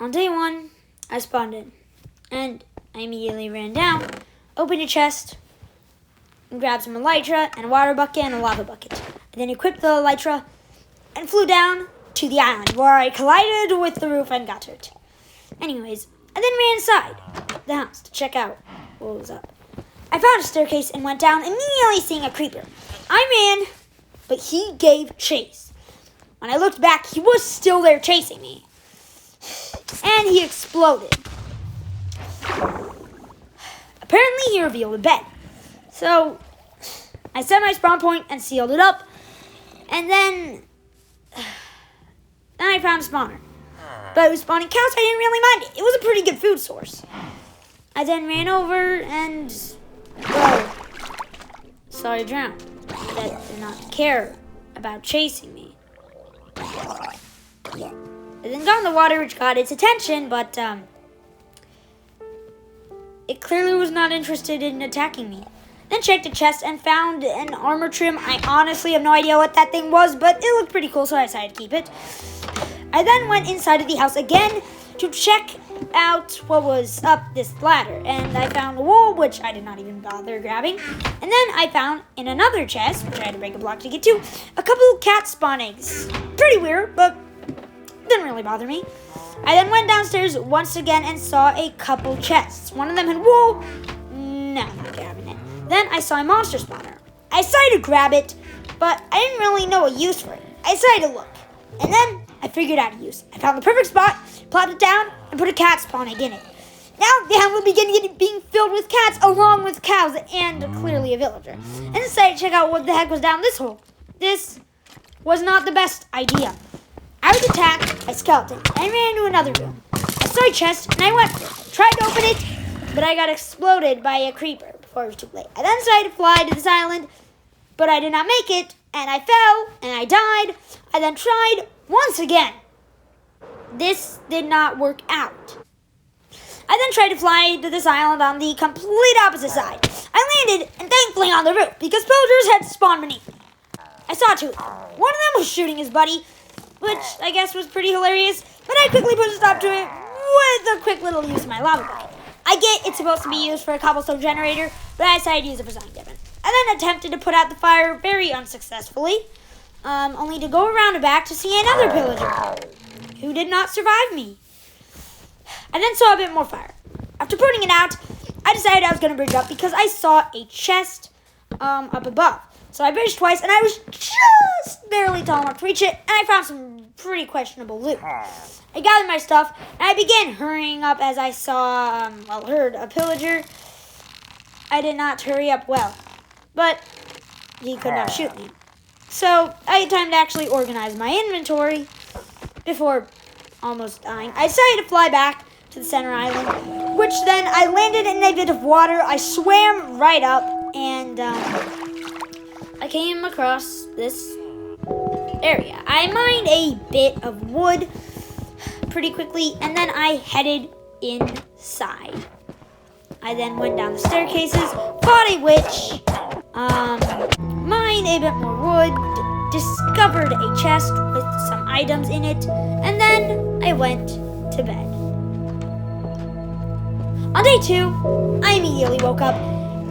On day 1, I spawned in, and I immediately ran down, opened a chest, and grabbed some elytra and a water bucket and a lava bucket. And then equipped the elytra and flew down to the island, where I collided with the roof and got hurt. Anyways, I then ran inside the house to check out what was up. I found a staircase and went down, immediately seeing a creeper. I ran, but he gave chase. When I looked back, he was still there chasing me. And he exploded. Apparently, he revealed a bed. So, I set my spawn point and sealed it up. And then I found a spawner. But it was spawning cows, so I didn't really mind it. It was a pretty good food source. I then ran over and, saw a drown that did not care about chasing me. I then got in the water, which got its attention, but it clearly was not interested in attacking me. Then checked the chest and found an armor trim. I honestly have no idea what that thing was, but it looked pretty cool, so I decided to keep it. I then went inside of the house again to check out what was up this ladder, and I found a wool, which I did not even bother grabbing. And then I found in another chest, which I had to break a block to get to, a couple cat spawn eggs. Pretty weird, but didn't really bother me. I then went downstairs once again and saw a couple chests. One of them had wool. No, not grabbing it. Then I saw a monster spawner. I decided to grab it, but I didn't really know a use for it. I decided to look, and then I figured out a use. I found the perfect spot, plopped it down, and put a cat spawn egg in it. Now the house will begin being filled with cats, along with cows and clearly a villager. And decided to check out what the heck was down this hole. This was not the best idea. I was attacked by a skeleton, and I ran into another room. I saw a chest, and I went for it. Tried to open it, but I got exploded by a creeper before it was too late. I then decided to fly to this island, but I did not make it, and I fell, and I died. I then tried once again. This did not work out. I then tried to fly to this island on the complete opposite side. I landed, and thankfully on the roof, because pillagers had spawned beneath me. I saw two of them. One of them was shooting his buddy, which I guess was pretty hilarious, but I quickly put a stop to it with a quick little use of my lava bucket. I get it's supposed to be used for a cobblestone generator, but I decided to use it for something different. I then attempted to put out the fire very unsuccessfully, only to go around and back to see another pillager who did not survive me. I then saw a bit more fire. After putting it out, I decided I was going to bridge up because I saw a chest up above. So I bridged twice, and I was just barely tall enough to reach it, and I found some pretty questionable loot. I gathered my stuff, and I began hurrying up as I saw, heard a pillager. I did not hurry up well, but he could not shoot me. So I had time to actually organize my inventory before almost dying. I decided to fly back to the center island, which then I landed in a bit of water. I swam right up, and I came across this area. I mined a bit of wood pretty quickly, and then I headed inside. I then went down the staircases, fought a witch, mined a bit more wood, discovered a chest with some items in it, and then I went to bed. On day 2, I immediately woke up,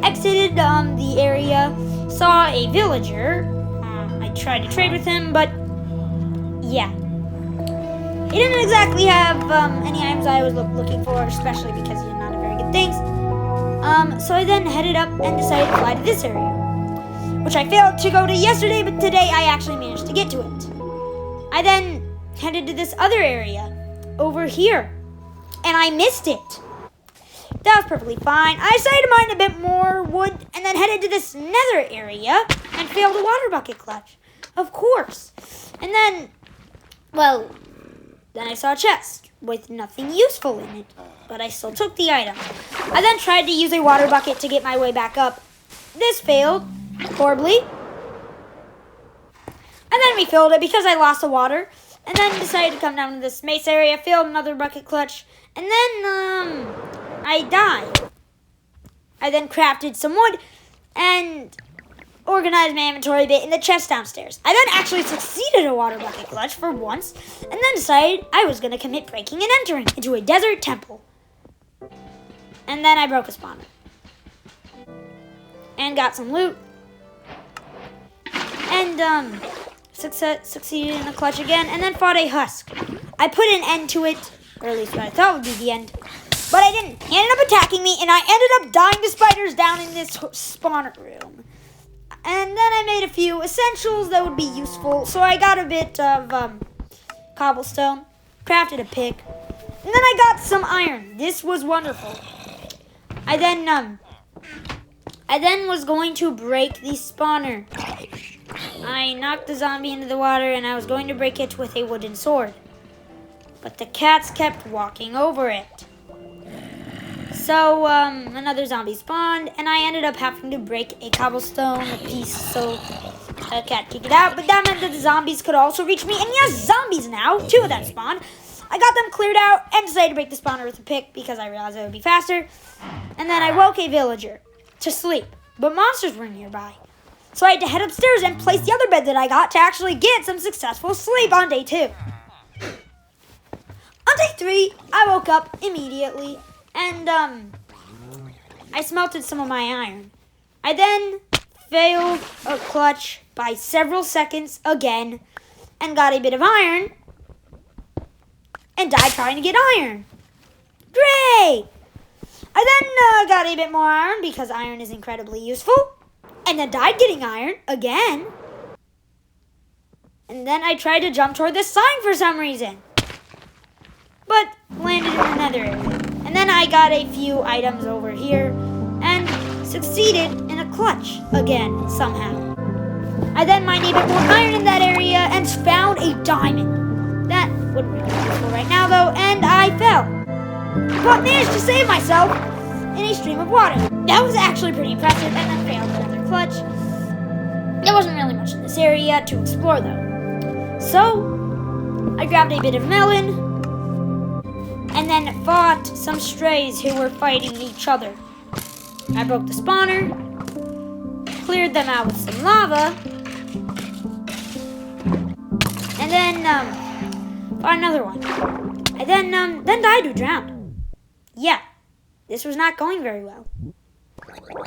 exited the area, saw a villager. I tried to trade with him, but yeah. He didn't exactly have any items I was looking for, especially because he did not have very good things. So I then headed up and decided to fly to this area, which I failed to go to yesterday, but today I actually managed to get to it. I then headed to this other area over here, and I missed it. That was perfectly fine. I decided to mine a bit more wood and then headed to this nether area and failed a water bucket clutch. Of course. And then, then I saw a chest with nothing useful in it, but I still took the item. I then tried to use a water bucket to get my way back up. This failed horribly. And then refilled it because I lost the water. And then decided to come down to this mace area, filled another bucket clutch, and then, I died. I then crafted some wood, and organize my inventory a bit in the chest downstairs. I then actually succeeded a water bucket clutch for once, and then decided I was going to commit breaking and entering into a desert temple. And then I broke a spawner. And got some loot. And succeeded in the clutch again, and then fought a husk. I put an end to it, or at least what I thought would be the end. But I didn't. He ended up attacking me, and I ended up dying to spiders down in this spawner room. And then I made a few essentials that would be useful. So I got a bit of cobblestone, crafted a pick, and then I got some iron. This was wonderful. I then was going to break the spawner. I knocked the zombie into the water, and I was going to break it with a wooden sword. But the cats kept walking over it. So, another zombie spawned, and I ended up having to break a cobblestone piece so a cat could get out. But that meant that the zombies could also reach me. And yes, zombies now. 2 of them spawned. I got them cleared out and decided to break the spawner with a pick because I realized it would be faster. And then I woke a villager to sleep, but monsters were nearby. So I had to head upstairs and place the other bed that I got to actually get some successful sleep on day 2. On day 3, I woke up immediately. And, I smelted some of my iron. I then failed a clutch by several seconds again and got a bit of iron and died trying to get iron. Great! I then got a bit more iron because iron is incredibly useful and then died getting iron again. And then I tried to jump toward this sign for some reason, but landed in another area. And then I got a few items over here and succeeded in a clutch again somehow. I then mined a bit more iron in that area and found a diamond. That wouldn't really be useful right now though, and I fell. But managed to save myself in a stream of water. That was actually pretty impressive, and then failed another clutch. There wasn't really much in this area to explore though. So I grabbed a bit of melon, and then fought some strays who were fighting each other. I broke the spawner, cleared them out with some lava, and then fought another one. I then died to drown. Yeah, this was not going very well.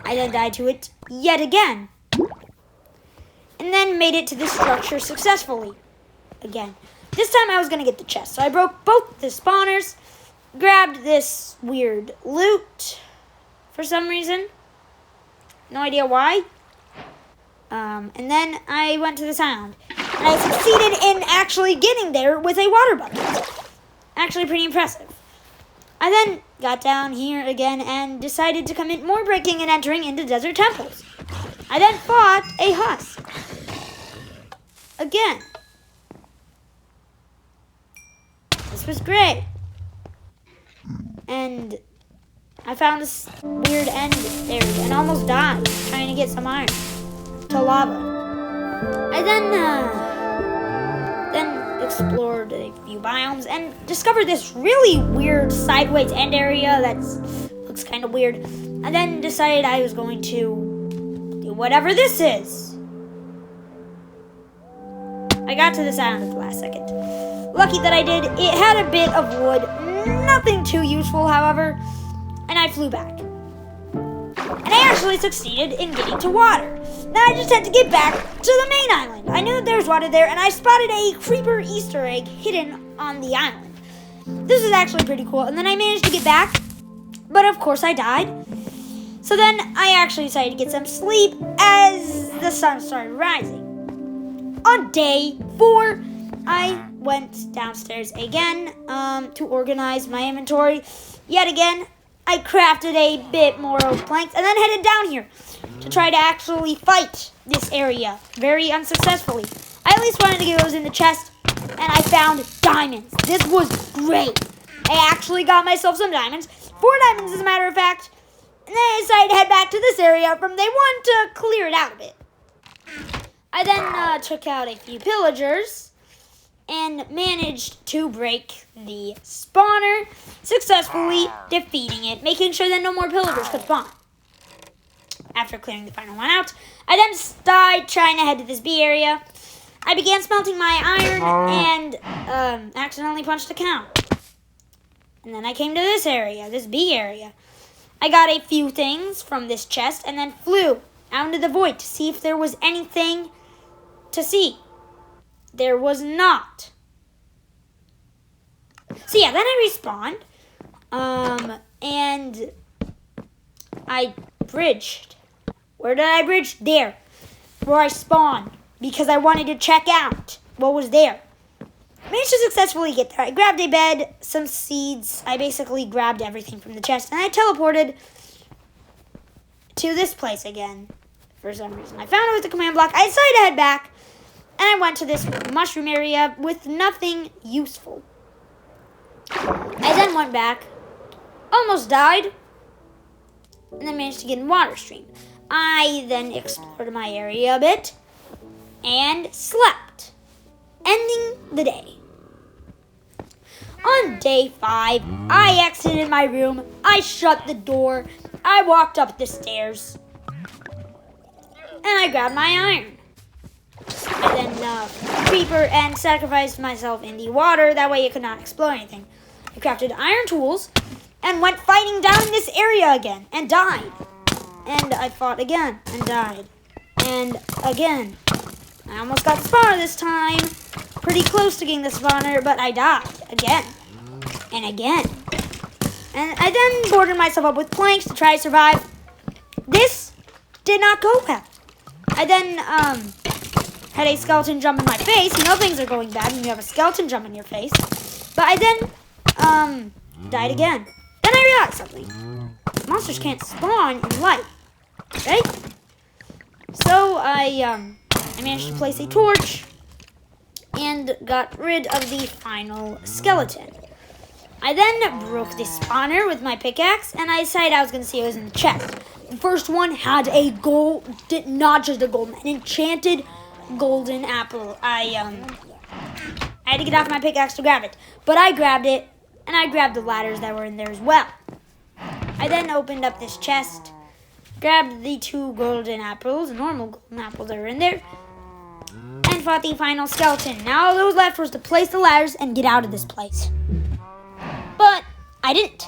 I then died to it yet again, and then made it to this structure successfully again. This time I was going to get the chest, so I broke both the spawners, grabbed this weird loot for some reason. No idea why. And then I went to the sound. And I succeeded in actually getting there with a water bucket. Actually pretty impressive. I then got down here again and decided to commit more breaking and entering into desert temples. I then fought a husk. Again. This was great. And I found this weird end area and almost died trying to get some iron to lava. I then explored a few biomes and discovered this really weird sideways end area that looks kind of weird. I then decided I was going to do whatever this is. I got to this island at the last second. Lucky that I did. It had a bit of wood. Nothing too useful, however, and I flew back. And I actually succeeded in getting to water. Now I just had to get back to the main island. I knew that there was water there, and I spotted a creeper Easter egg hidden on the island. This is actually pretty cool, and then I managed to get back, but of course I died. So then I actually decided to get some sleep as the sun started rising. On day 4, I went downstairs again to organize my inventory. Yet again, I crafted a bit more oak planks and then headed down here to try to actually fight this area very unsuccessfully. I at least wanted to get those in the chest, and I found diamonds. This was great. I actually got myself some diamonds, 4 diamonds as a matter of fact, and then I decided to head back to this area from day 1 to clear it out a bit. I then took out a few pillagers and managed to break the spawner, successfully defeating it, making sure that no more pillagers could spawn. After clearing the final one out, I then started trying to head to this B area. I began smelting my iron and accidentally punched a cow. And then I came to this area, this B area. I got a few things from this chest and then flew out into the void to see if there was anything to see. There was not. So yeah, then I respawned. And I bridged. Where did I bridge? There. Where I spawned. Because I wanted to check out what was there. I managed to successfully get there. I grabbed a bed, some seeds. I basically grabbed everything from the chest. And I teleported to this place again. For some reason. I found it with the command block. I decided to head back. And I went to this mushroom area with nothing useful. I then went back. Almost died. And then managed to get in water stream. I then explored my area a bit. And slept. Ending the day. On day 5, I exited my room. I shut the door. I walked up the stairs. And I grabbed my iron. I then creeper and sacrificed myself in the water. That way it could not explode anything. I crafted iron tools and went fighting down in this area again and died. And I fought again and died. And again. I almost got the spawner this time. Pretty close to getting the spawner, but I died again. And again. And I then boarded myself up with planks to try to survive. This did not go well. I then had a skeleton jump in my face. You know things are going bad when you have a skeleton jump in your face. But I then died again. Then I realized something. Monsters can't spawn in light. Right? So I managed to place a torch and got rid of the final skeleton. I then broke the spawner with my pickaxe, and I decided I was going to see what was in the chest. The first one had a gold, not just a golden, an enchanted golden apple. I had to get off my pickaxe to grab it, but I grabbed it, and I grabbed the ladders that were in there as well. I then opened up this chest, grabbed the 2 golden apples, normal golden apples that were in there, and fought the final skeleton. Now all that was left was to place the ladders and get out of this place. But I didn't.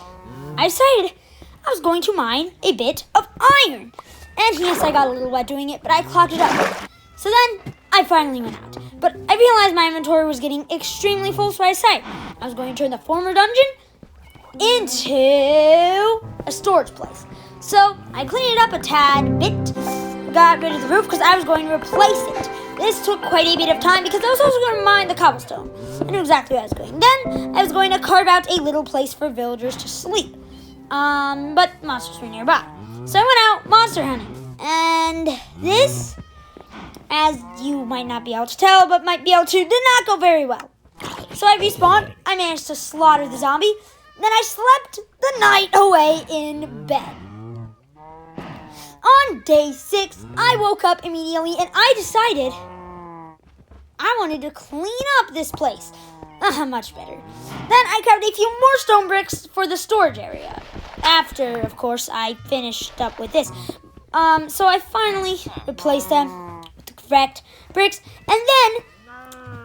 I decided I was going to mine a bit of iron. And yes, I got a little wet doing it, but I clogged it up. So then I finally went out. But I realized my inventory was getting extremely full, so I decided I was going to turn the former dungeon into a storage place. So I cleaned it up a tad bit, got rid of the roof because I was going to replace it. This took quite a bit of time because I was also going to mine the cobblestone. I knew exactly what I was doing. Then I was going to carve out a little place for villagers to sleep. But monsters were nearby. So I went out monster hunting. And this, as you might not be able to tell, but might be able to, did not go very well. So I respawned. I managed to slaughter the zombie. Then I slept the night away in bed. On day 6, I woke up immediately and I decided I wanted to clean up this place. Much better. Then I crafted a few more stone bricks for the storage area. After, of course, I finished up with this. So I finally replaced them with the correct bricks. And then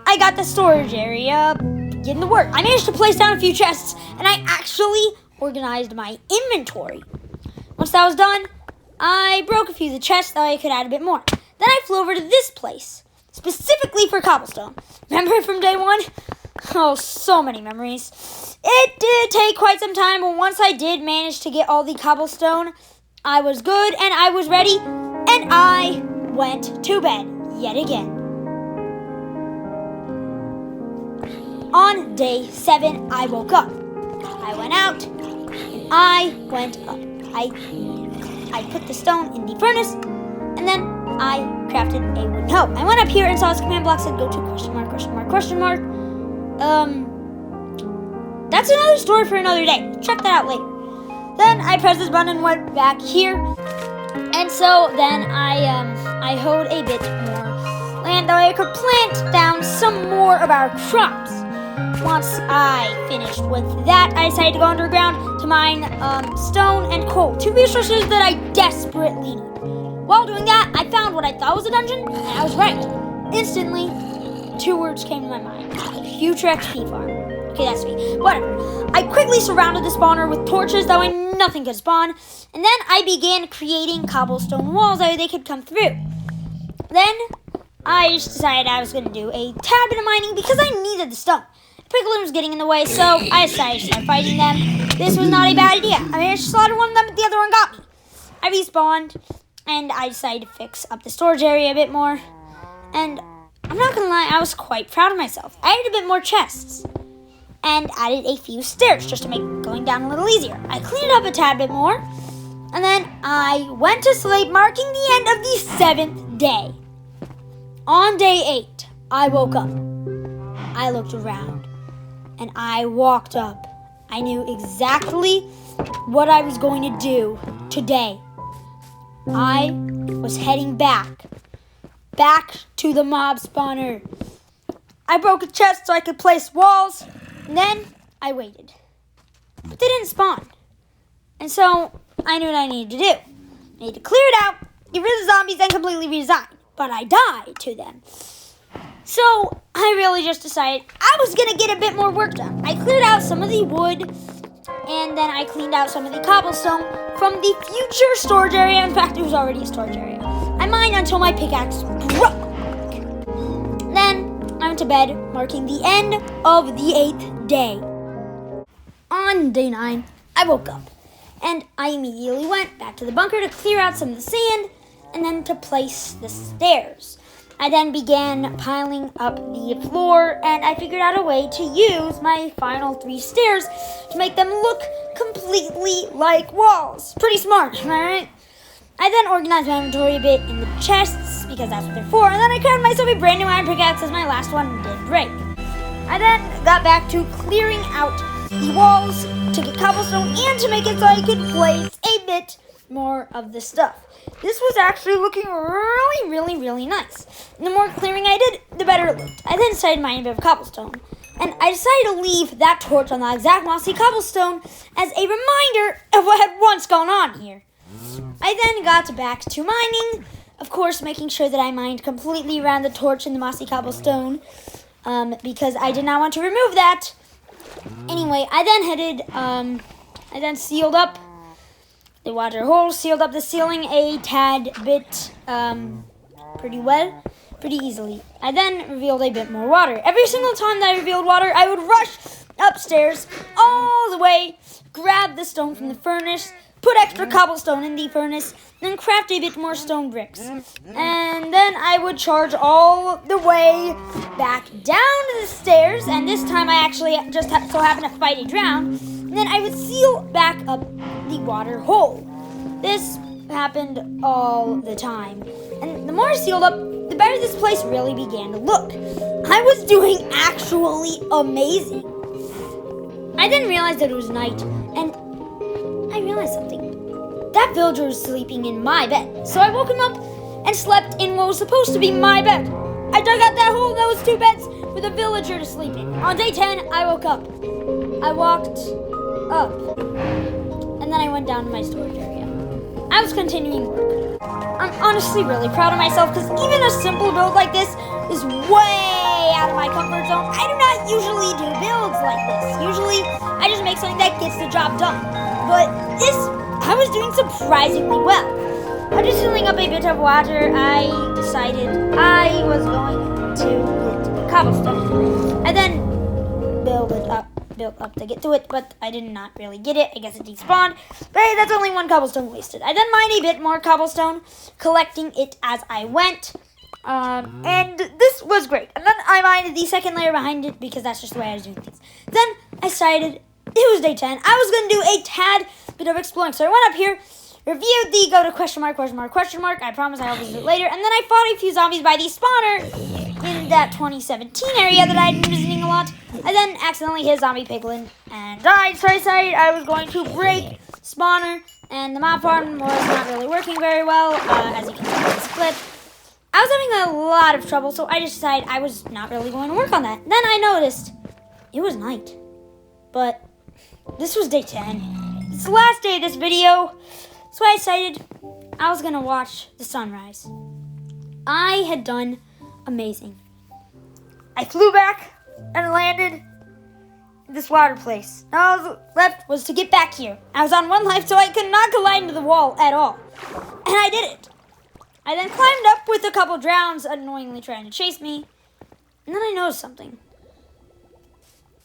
I got the storage area getting to work. I managed to place down a few chests and I actually organized my inventory. Once that was done, I broke a few of the chests so I could add a bit more. Then I flew over to this place, specifically for cobblestone. Remember it from day 1? Oh, so many memories. It did take quite some time, but once I did manage to get all the cobblestone, I was good and I was ready, and I went to bed yet again. On day 7, I woke up. I went out, and I went up. I put the stone in the furnace, and then I crafted a wooden hoe. I went up here and saw this command block said go to question mark, question mark, question mark. That's another story for another day. Check that out later. Then I pressed this button and went back here. And so then I hoed a bit more land that I could plant down some more of our crops. once I finished with that, I decided to go underground to mine stone and coal, 2 resources that I desperately need. While doing that, I found what I thought was a dungeon, and I was right. Instantly, 2 words came to my mind. Future XP farm. Okay, that's me. Whatever. I quickly surrounded the spawner with torches, that way nothing could spawn, and then I began creating cobblestone walls that they could come through. Then, I just decided I was going to do a tad bit of mining because I needed the stone. Piglin was getting in the way, so I decided to start fighting them. This was not a bad idea. I managed to slaughter one of them, but the other one got me. I respawned, and I decided to fix up the storage area a bit more. And I'm not going to lie, I was quite proud of myself. I added a bit more chests and added a few stairs just to make going down a little easier. I cleaned it up a tad bit more, and then I went to sleep, marking the end of the 7th day. On day 8, I woke up. I looked around, and I walked up. I knew exactly what I was going to do today. I was heading back to the mob spawner. I broke a chest so I could place walls, and then I waited. But they didn't spawn. And so I knew what I needed to do. I needed to clear it out, get rid of the zombies, and completely redesign. But I died to them. So I really just decided I was going to get a bit more work done. I cleared out some of the wood, and then I cleaned out some of the cobblestone from the future storage area. In fact, it was already a storage area. I mined until my pickaxe broke. Then I went to bed, marking the end of the 8th day. On day 9, I woke up, and I immediately went back to the bunker to clear out some of the sand, and then to place the stairs. I then began piling up the floor, and I figured out a way to use my final 3 stairs to make them look completely like walls. Pretty smart, am I right? I then organized my inventory a bit in the chests, because that's what they're for, and then I crafted myself a brand new iron pickaxe as my last one did break. I then got back to clearing out the walls to get cobblestone and to make it so I could place a bit more of the stuff. This was actually looking really nice. And the more clearing I did, the better it looked. I then decided to mine a bit of cobblestone. And I decided to leave that torch on the exact mossy cobblestone as a reminder of what had once gone on here. I then got back to mining, of course making sure that I mined completely around the torch and the mossy cobblestone, because I did not want to remove that. Anyway, I then sealed up the water hole, sealed up the ceiling a tad bit pretty easily. I then revealed a bit more water. Every single time that I revealed water, I would rush upstairs all the way, grab the stone from the furnace, put extra cobblestone in the furnace, then craft a bit more stone bricks. And then I would charge all the way back down to the stairs, and this time I actually just so happened to fight a drown. And then I would seal back up the water hole. This happened all the time. And the more I sealed up, the better this place really began to look. I was doing actually amazing. I then realized that it was night, and I realized something. That villager was sleeping in my bed. So I woke him up and slept in what was supposed to be my bed. I dug out that hole, those 2 beds, for the villager to sleep in. On day 10, I woke up. I walked up, and then I went down to my storage area. I was continuing work. I'm honestly really proud of myself because even a simple build like this is way out of my comfort zone. I do not usually do builds like this. Usually, I just make something that gets the job done. But this, I was doing surprisingly well. After filling up a bit of water, I decided I was going to get cobblestone. I then built up to get to it, but I did not really get it. I guess it despawned. But hey, that's only 1 cobblestone wasted. I then mined a bit more cobblestone, collecting it as I went. And this was great. And then I mined the second layer behind it because that's just the way I was doing things. Then I decided it was day 10. I was going to do a tad bit of exploring. So I went up here, reviewed the go to question mark. I promise I'll visit it later. And then I fought a few zombies by the spawner in that 2017 area that I'd been visiting a lot. I then accidentally hit a zombie piglin and died. So I decided I was going to break spawner, and the mob farm was not really working very well, as you can see in this clip. I was having a lot of trouble, so I just decided I was not really going to work on that. Then I noticed It was night, but this was day 10. It's the last day of this video, so I decided I was gonna watch the sunrise. I had done amazing. I flew back and landed in this water place. Now all that was left was to get back here. I was on 1 life, so I could not collide into the wall at all. And I did it. I then climbed up with a couple drowns annoyingly trying to chase me. And then I noticed something.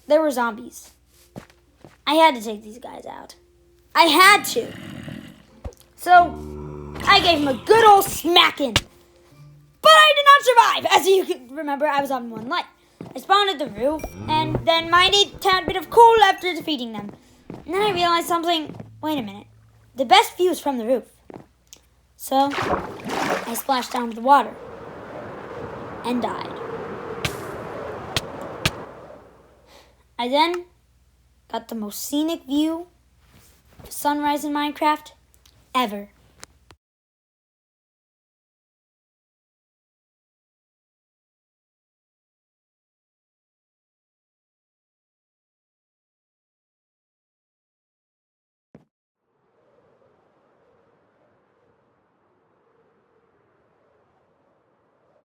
There were zombies. I had to take these guys out. I had to. So I gave him a good old smacking. But I did not survive. As you can remember, I was on 1 life. I spawned at the roof, and then mined a tad bit of coal after defeating them. And then I realized something. Wait a minute. The best view is from the roof. So I splashed down to the water and died. I then got the most scenic view of sunrise in Minecraft ever.